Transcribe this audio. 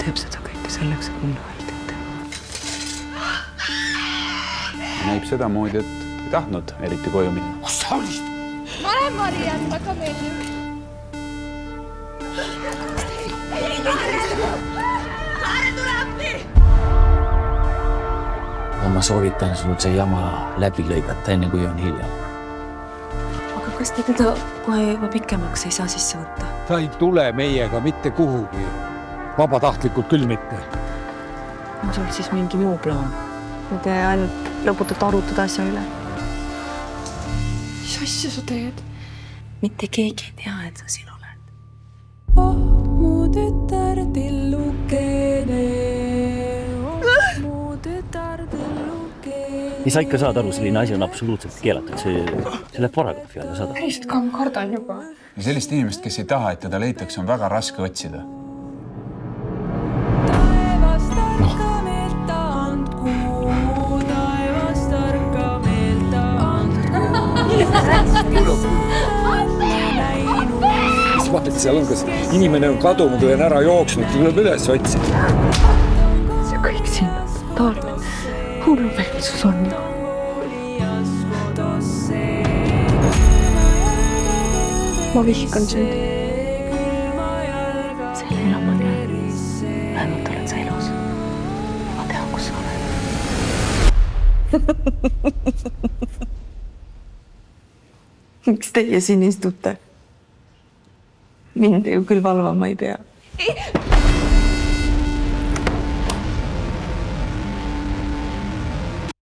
teeb seda kõike selleks, et mulle meeldib teha. Näib sedamoodi, et ei tahtnud eriti koju minna. Kus sa olid? Ma olen Mariann, väga meeldib. Kaare tule appi! Ma soovitan sul see jama läbi lõigata, enne kui on hiljem. Aga kas te teda kohe juba pikemaks ei saa sisse võtta? Ta ei tule meiega mitte kuhugi. Vabatahtlikult küll mitte. On sul siis mingi muu plaan? Või te ainult lõputult arutada asja üle? Mis asja sa teed? Mitte keegi ei tea, et sa siin oled. Mu tütar tillukene. Mu tütar tillukene. Ei sa ikka saad aru, selline asi on absoluutselt keelatud. See läheb paragrahvi alla saada. Päriselt ka ma kardan juba. Ja sellist inimest, kes ei taha, et teda leitakse, on väga raske otsida. Taevas tarka meelt andku. Taevas tarka meelt andku. Mis vahet seal on, kas inimene on kadunud või on ära jooksnud, tuleb üles otsida. See kõik siin taoline hullumeelsus on ju. Ma vihkan sind. Selle üle ma näen. Vähemalt oled sa elus. Ma tean, kus sa oled. Miks teie siin istute? Mind ju küll valvama ei pea.